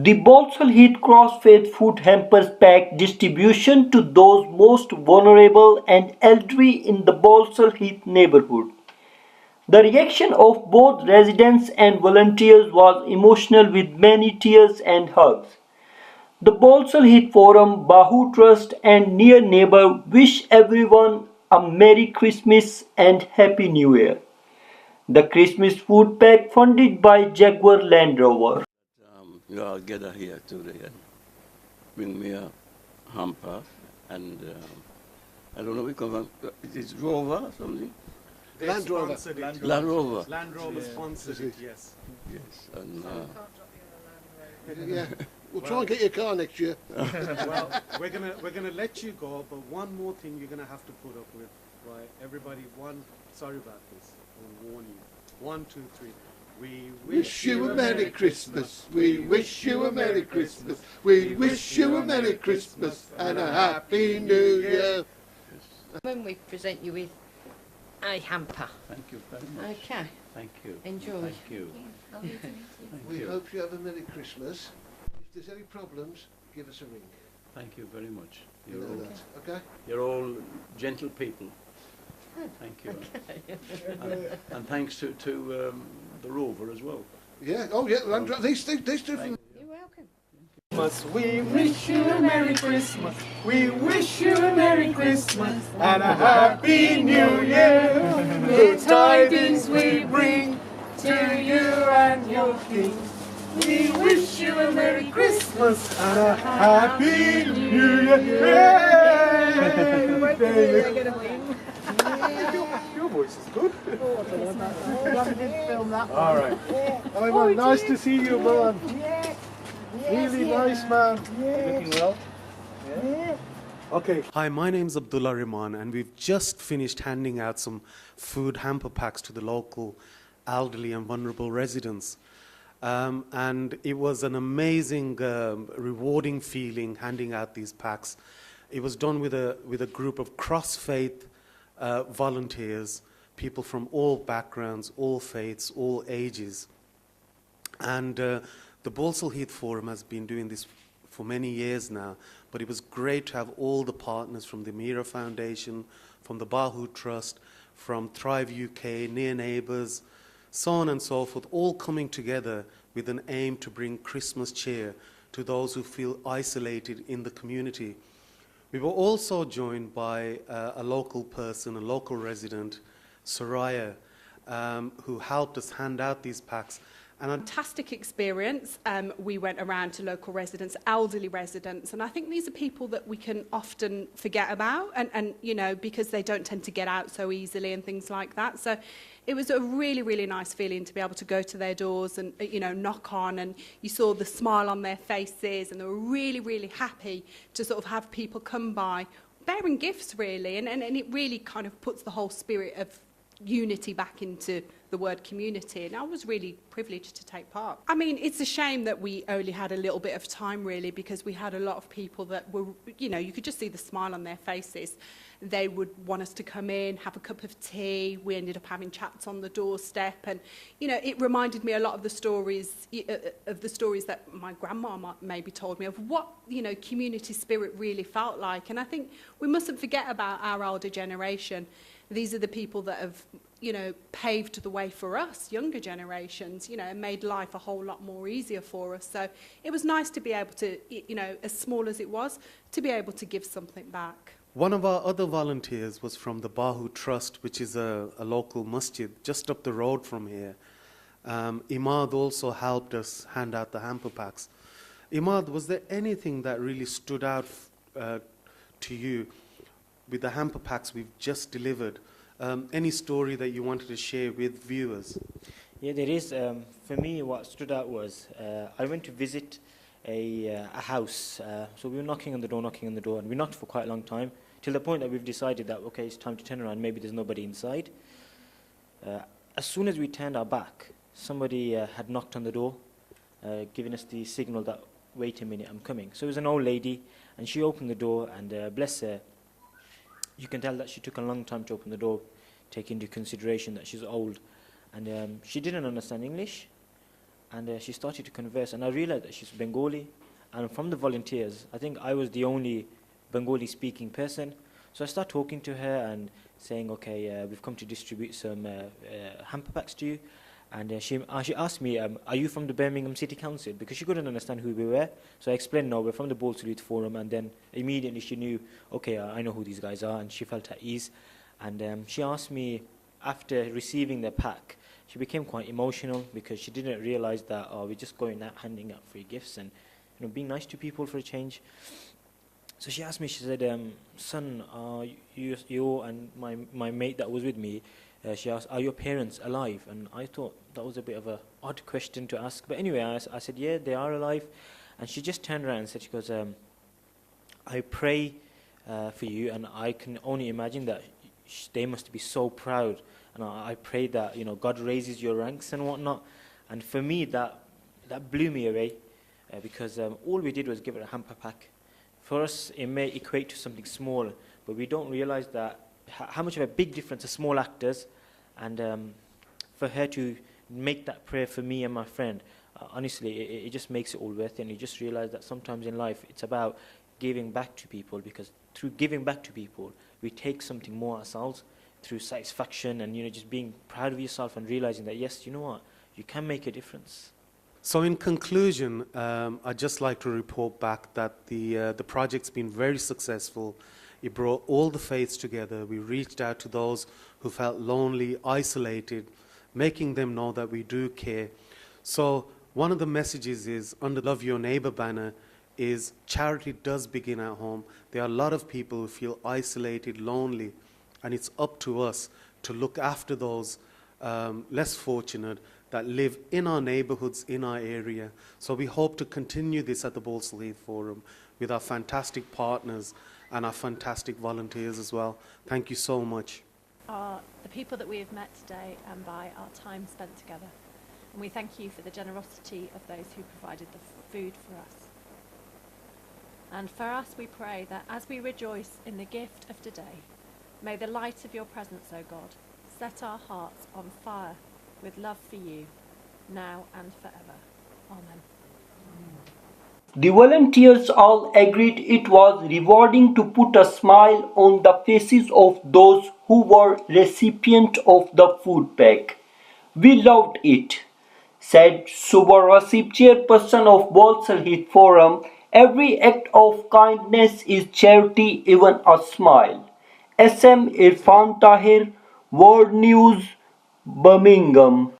The Balsall Heath Cross-Faith Food Hampers pack distribution to those most vulnerable and elderly in the Balsall Heath neighborhood. The reaction of both residents and volunteers was emotional with many tears and hugs. The Balsall Heath Forum, Bahu Trust and Near Neighbor wish everyone a Merry Christmas and Happy New Year. The Christmas food pack funded by Jaguar Land Rover. You all gather here today and bring me a hamper and I don't know, we come it's Rover or something? Land Rover. Land Rover. Land Rover sponsored it, yes. Yes. And, Yeah, we'll try and get your car next year. Well, we're gonna let you go, but one more thing you're gonna have to put up with, right? Everybody, sorry about this. I'll warn you. 1, 2, 3. We Wish you a Merry Christmas. We wish you a Merry Christmas. We wish you a Merry Christmas and a Happy New Year. When we present you with a hamper. thank you very much. Okay, Thank you. enjoy. Thank you. We you. hope you have a Merry Christmas. If there's any problems, give us a ring. Thank you very much. You know that, okay? You're all gentle people. Thank you. And thanks to the Rover as well. Yeah, oh yeah, Land Rover. These two. You're welcome. We wish you a Merry Christmas. We wish you a Merry Christmas and a Happy New Year. Good tidings we bring to you and your king. We wish you a Merry Christmas and a Happy New Year. Your voice is good. All right. Well, nice to see you, man. Really nice, man. Looking well. Yeah. Okay. Hi, my name's Abdullah Rahman, and we've just finished handing out some food hamper packs to the local elderly and vulnerable residents. And it was an amazing, rewarding feeling handing out these packs. It was done with a group of cross-faith volunteers, people from all backgrounds, all faiths, all ages. And the Balsall Heath Forum has been doing this for many years now, but it was great to have all the partners from the Mira Foundation, from the Bahu Trust, from Thrive UK, Near Neighbours, so on and so forth, all coming together with an aim to bring Christmas cheer to those who feel isolated in the community. We were also joined by a local person, a local resident, Soraya, who helped us hand out these packs. And Fantastic experience. We went around to local residents, elderly residents, and I think these are people that we can often forget about, and you know, because they don't tend to get out so easily and things like that. So it was a really, really nice feeling to be able to go to their doors and, you know, knock on, and you saw the smile on their faces, and they were really, really happy to sort of have people come by bearing gifts, really, and it really kind of puts the whole spirit of unity back into the word community, and I was really privileged to take part. I mean, it's a shame that we only had a little bit of time, really, because we had a lot of people that were, you know, you could just see the smile on their faces. They would want us to come in, have a cup of tea. We ended up having chats on the doorstep, and you know, it reminded me a lot of the stories that my grandma maybe told me of what, you know, community spirit really felt like. And I think we mustn't forget about our older generation. These are the people that have, you know, paved the way for us, younger generations, you know, and made life a whole lot more easier for us. So it was nice to be able to, you know, as small as it was, to be able to give something back. one of our other volunteers was from the Bahu Trust, which is a local masjid just up the road from here. Imad also helped us hand out the hamper packs. Imad, was there anything that really stood out to you with the hamper packs we've just delivered? Any story that you wanted to share with viewers? Yeah, there is. For me, what stood out was I went to visit a house. So we were knocking on the door, and we knocked for quite a long time, till the point that we've decided that, okay, it's time to turn around, maybe there's nobody inside. As soon as we turned our back, somebody had knocked on the door, giving us the signal that, wait a minute, I'm coming. So it was an old lady, and she opened the door, and bless her, you can tell that she took a long time to open the door, take into consideration that she's old. And she didn't understand English, and she started to converse, and I realized that she's Bengali, and from the volunteers, I think I was the only Bengali speaking person. So I started talking to her and saying, okay, we've come to distribute some hamper packs to you. And she asked me, are you from the Birmingham City Council? Because she couldn't understand who we were. So I explained, no, we're from the Balsall Heath Forum. And then immediately she knew, okay, I know who these guys are. And she felt at ease. And she asked me, after receiving the pack, she became quite emotional because she didn't realize that, oh, we're just going out handing out free gifts and being nice to people for a change. So she asked me, she said, son, you and my mate that was with me, she asked, are your parents alive? And I thought that was a bit of an odd question to ask. But anyway, I said, yeah, they are alive. And she just turned around and said, she goes, I pray for you, and I can only imagine that they must be so proud. And I pray that, God raises your ranks and whatnot. And for me, that blew me away because all we did was give her a hamper pack. For us, it may equate to something small, but we don't realize that how much of a big difference a small act does. And for her to make that prayer for me and my friend, honestly, it just makes it all worth it. And you just realize that sometimes in life, it's about giving back to people, because through giving back to people, we take something more ourselves through satisfaction and, just being proud of yourself and realizing that, yes, you know what, you can make a difference. So in conclusion, I'd just like to report back that the project's been very successful. It brought all the faiths together. We reached out to those who felt lonely, isolated, making them know that we do care. So one of the messages is, under Love Your Neighbor banner, is charity does begin at home. There are a lot of people who feel isolated, lonely, and it's up to us to look after those less fortunate that live in our neighborhoods, in our area. So we hope to continue this at the Balsall Heath Forum with our fantastic partners and our fantastic volunteers as well. Thank you so much. Are the people that we have met today and by our time spent together. And we thank you for the generosity of those who provided the food for us. And for us, we pray that as we rejoice in the gift of today, may the light of your presence, O God, set our hearts on fire with love for you, now and forever. Amen. The volunteers all agreed it was rewarding to put a smile on the faces of those who were recipients of the food pack. We loved it, said Subarasib, chairperson of Balsall Heath Forum. Every act of kindness is charity, even a smile. SM Irfan Tahir, World News, Birmingham.